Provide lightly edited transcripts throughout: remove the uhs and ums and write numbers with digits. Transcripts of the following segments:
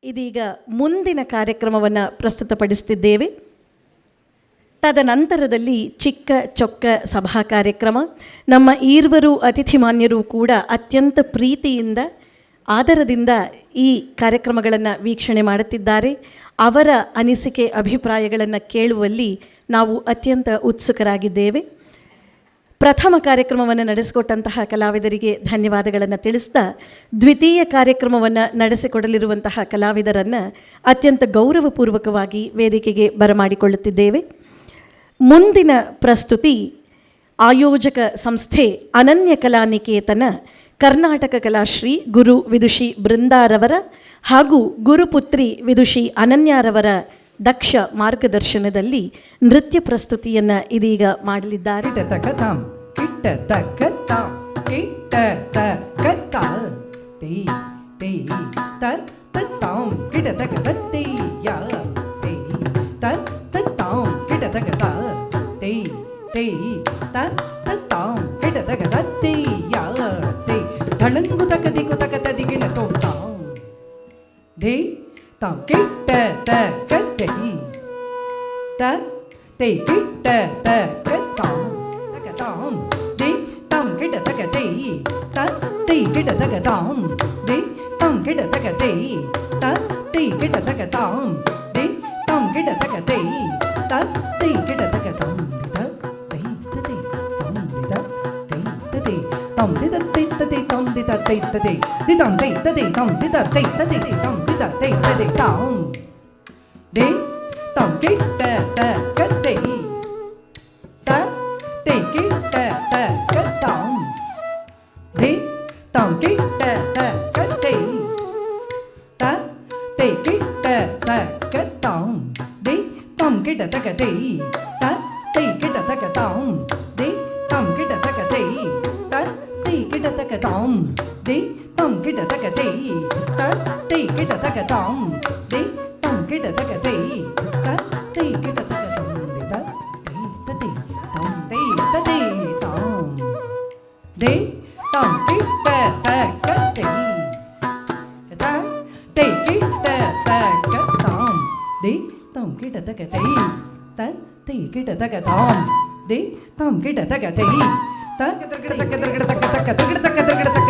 ಇದೀಗ ಮುಂದಿನ ಕಾರ್ಯಕ್ರಮವನ್ನು ಪ್ರಸ್ತುತಪಡಿಸುತ್ತಿದ್ದೇವೆ. ತದನಂತರದಲ್ಲಿ ಚಿಕ್ಕ ಚೊಕ್ಕ ಸಭಾ ಕಾರ್ಯಕ್ರಮ. ನಮ್ಮ ಈರ್ವರು ಅತಿಥಿಮಾನ್ಯರು ಕೂಡ ಅತ್ಯಂತ ಪ್ರೀತಿಯಿಂದ ಆದರದಿಂದ ಈ ಕಾರ್ಯಕ್ರಮಗಳನ್ನು ವೀಕ್ಷಣೆ ಮಾಡುತ್ತಿದ್ದಾರೆ. ಅವರ ಅನಿಸಿಕೆ ಅಭಿಪ್ರಾಯಗಳನ್ನು ಕೇಳುವಲ್ಲಿ ನಾವು ಅತ್ಯಂತ ಉತ್ಸುಕರಾಗಿದ್ದೇವೆ. ಪ್ರಥಮ ಕಾರ್ಯಕ್ರಮವನ್ನು ನಡೆಸಿಕೊಟ್ಟಂತಹ ಕಲಾವಿದರಿಗೆ ಧನ್ಯವಾದಗಳನ್ನು ತಿಳಿಸ್ತಾ, ದ್ವಿತೀಯ ಕಾರ್ಯಕ್ರಮವನ್ನು ನಡೆಸಿಕೊಡಲಿರುವಂತಹ ಕಲಾವಿದರನ್ನು ಅತ್ಯಂತ ಗೌರವಪೂರ್ವಕವಾಗಿ ವೇದಿಕೆಗೆ ಬರಮಾಡಿಕೊಳ್ಳುತ್ತಿದ್ದೇವೆ. ಮುಂದಿನ ಪ್ರಸ್ತುತಿ ಆಯೋಜಕ ಸಂಸ್ಥೆ ಅನನ್ಯ ಕಲಾನಿಕೇತನ, ಕರ್ನಾಟಕ ಕಲಾಶ್ರೀ ಗುರು ವಿದುಷಿ ಬೃಂದಾರವರ ಹಾಗೂ ಗುರುಪುತ್ರಿ ವಿದುಷಿ ಅನನ್ಯಾರವರ ದಕ್ಷ ಮಾರ್ಗದರ್ಶನದಲ್ಲಿ ನೃತ್ಯ ಪ್ರಸ್ತುತಿಯನ್ನು ಇದೀಗ ಮಾಡಲಿದ್ದಾರೆ. Tam kitta ta katte ta te kitta ta katam takatam de tam kitta takate ta te kitta takatam de tam kitta takate ta te kitta takatam de tam kitta takate ta te kitta takatam ta te te tam de ta te tam de ta te tam de ta te de tam de ta tam de ta te tam Tay tay tam de tam kitta ta katte ta tay kitta ta katam de tam kitta ta katte ta tay kitta ta katam de tam kitta ta katte ta tay kitta ta katam de tam kitta ta katte ta tay kitta ta katam de tam kitta ta katte ta tay kitta ta katam de tam kitta ta katte ta tay kitta ta katam de ta tay tam de tam kitta ta katte ta tay kitta ta katam de tam kitta ta katte ta tay kitta ta katam de tam kitta ta katte ta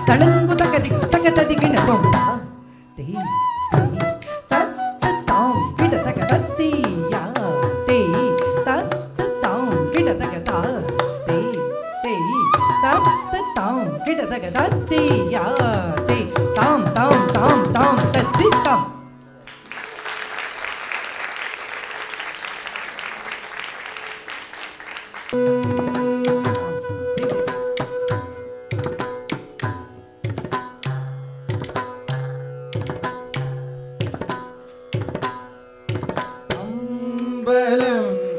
ತಳಂಗು ತಕದಿ ತಕತದಿ ಗಿಣ ತೊಂಡ ತೇ ತ ತಾಂ ಗಿಡ ತಕತತ್ತಿ ಯಾ ತೇ ತ ತಾಂ ಗಿಡ ತಕತ ತೇ ತೇ ತ ತಾಂ ಗಿಡ ತಕತತ್ತಿ ಯಾ ತೇ ತಾಂ ತಾಂ ತಾಂ ತಾಂ ತತ್ತಿ ತಾಂ.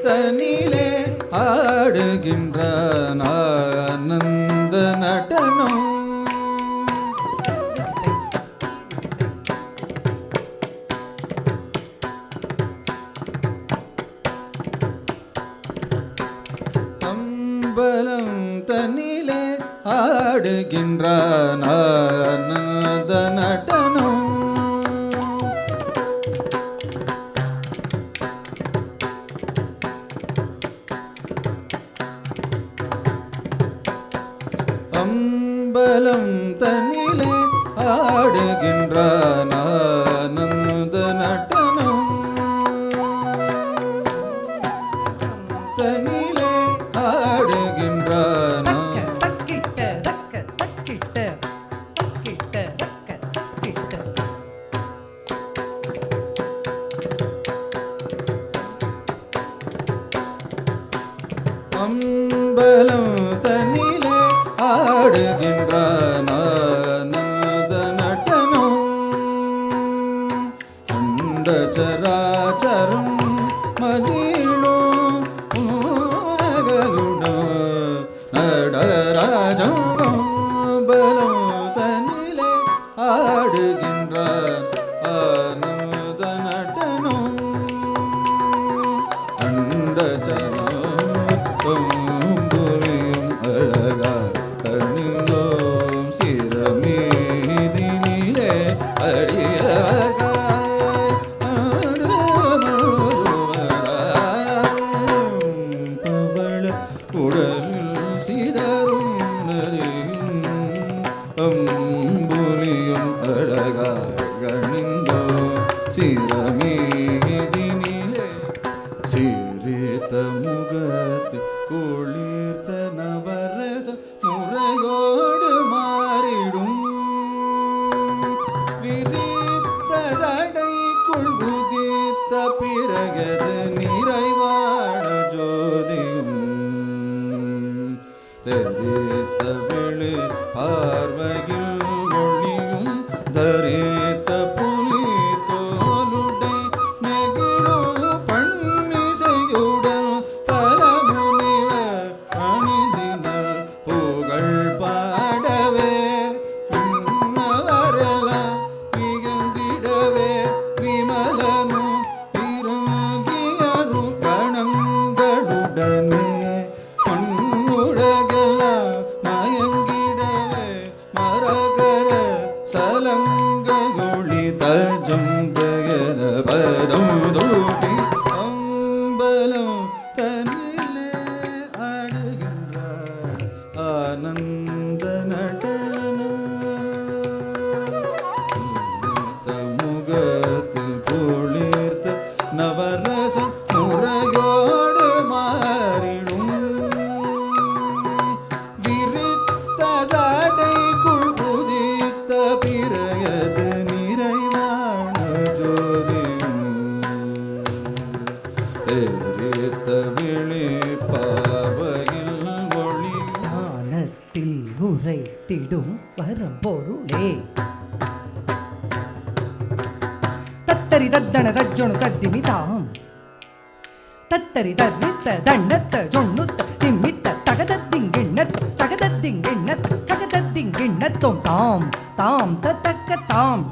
தனிலே ஆடுகின்ற ஆனந்த நடனம் அம்பலம் தனிலே ஆடுகின்ற ஆனந்த நடனம் அம்பலம் தனிலே ஆடுகின்ற ஆனந்த நடனம் தனிலே ஆடுகின்ற அம்பலம் தனிலே ஆடுகின்ற ஆனந்த நடனம் அண்ட சராச்சரம் மகிழும் உலகுடன் நடராஜம் அம்பலம் தனிலே ஆடுகின்ற ஆனந்த நடனம் அண்ட சரம் புரியும் அழகா கணிந்தோ பார்வையில் ஒளியும் தரித்த புலி தோலுடை நெகிழும் பன்னிசையுடன் பல முனிவர் அணிந்தினர் புகழ் பாடவே இன்னவரெல்லாம் மிகுந்திடவே விமலனும் இறங்கியரும் கணங்களுடனே பொன்னுலகெல்லாம் மயங்கிடவே மரகர சலங்கொளி தஜம் ஜெகன பதம் தூட்டி அம்பலம் தன்னிலே ஆடுகின்றார் ஆனந்த நடனம் முகத்து பொழிர்த்த நவரசம் முறையோடு மாறிடும் விரித்த சாடைக்குள் உதித்த பிறகது நிறைவான ஜோதியும் தெரித்த விழி பார்வையில் ஒளி ஞானத்தில் உரைத்திடும் வரம்பொருளே தத்தரி தத்தன தஜ்ஜொணு தத்திமிதாம் தத்தரி தரித்த தண்ணத்த ஜொண்ணுத்த திம்மித்த தகதத்திங்கிண்ணத்தோம் தாம் தாம் தத்தக்க தாம்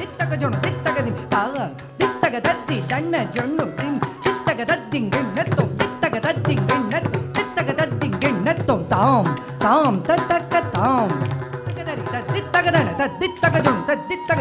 தித்தக ஜொணு தித்தகதி தாம் தித்தக தத்தி தண்ண ஜொண்ணு திம் சித்தக தத்திங்கிண்ணத்தோம் தித்தக தத்திங்கிண்ணத்தோம் தாம் தாம் தத்தக்க தாம் தித்தக ஜொணு தித்தக